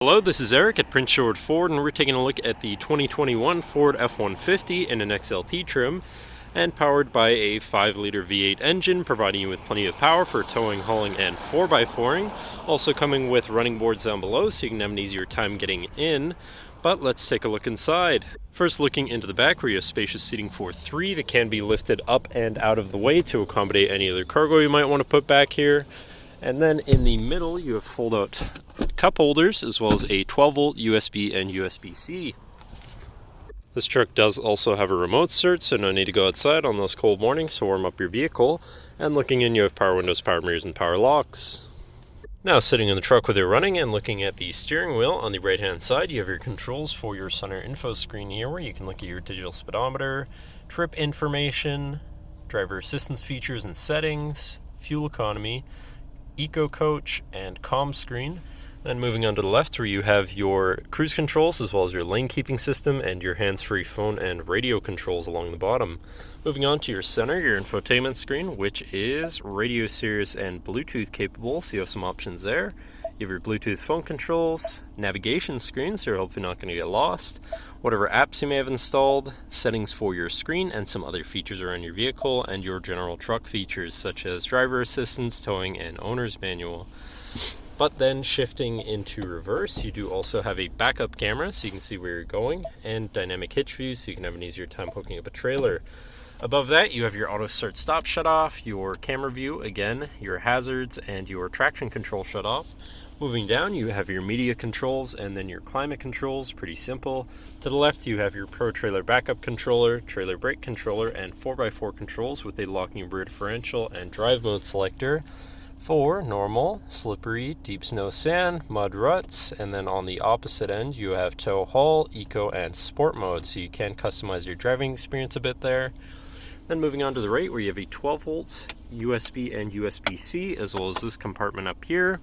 Hello, this is Eric at Prince George Ford, and we're taking a look at the 2021 Ford F-150 in an XLT trim, and powered by a 5-liter V8 engine, providing you with plenty of power for towing, hauling, and 4x4ing. Also coming with running boards down below, so you can have an easier time getting in. But let's take a look inside. First, looking into the back, where you have spacious seating for 3 that can be lifted up and out of the way to accommodate any other cargo you might want to put back here. And then in the middle, you have fold-out cup holders, as well as a 12-volt USB and USB-C. This truck does also have a remote start, so no need to go outside on those cold mornings to warm up your vehicle. And looking in, you have power windows, power mirrors, and power locks. Now, sitting in the truck with it running and looking at the steering wheel, on the right-hand side, you have your controls for your center info screen here, where you can look at your digital speedometer, trip information, driver assistance features and settings, fuel economy, Eco Coach, and comm screen. Then moving on to the left, where you have your cruise controls, as well as your lane keeping system and your hands-free phone and radio controls along the bottom. Moving on to your center, your infotainment screen, which is radio, Sirius, and Bluetooth capable, so you have some options there. You have your Bluetooth phone controls, navigation screen, so you're hopefully not going to get lost, whatever apps you may have installed, settings for your screen, and some other features around your vehicle, and your general truck features such as driver assistance, towing, and owner's manual. But then shifting into reverse, you do also have a backup camera so you can see where you're going, and dynamic hitch view so you can have an easier time hooking up a trailer. Above that, you have your auto start stop shut off, your camera view, again, your hazards, and your traction control shut off. Moving down, you have your media controls and then your climate controls, pretty simple. To the left, you have your Pro Trailer Backup Controller, Trailer Brake Controller, and 4x4 controls with a locking rear differential and drive mode selector for normal, slippery, deep snow, sand, mud, ruts, and then on the opposite end, you have tow, haul, eco, and sport mode, so you can customize your driving experience a bit there. Then moving on to the right, where you have a 12 volts, USB and USB-C, as well as this compartment up here.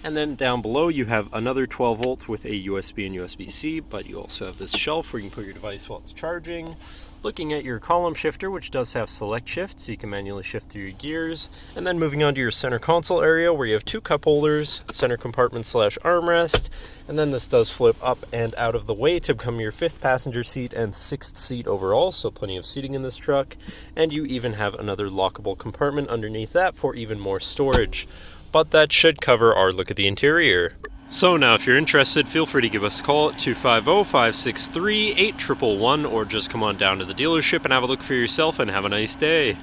And then down below, you have another 12 volt with a USB and USB-C, but you also have this shelf where you can put your device while it's charging. Looking at your column shifter, which does have select shift, so you can manually shift through your gears. And then moving on to your center console area, where you have 2 cup holders, center compartment / armrest. And then this does flip up and out of the way to become your 5th passenger seat and 6th seat overall, so plenty of seating in this truck. And you even have another lockable compartment underneath that for even more storage. But that should cover our look at the interior. So now, if you're interested, feel free to give us a call at 250-563-8111, or just come on down to the dealership and have a look for yourself, and have a nice day.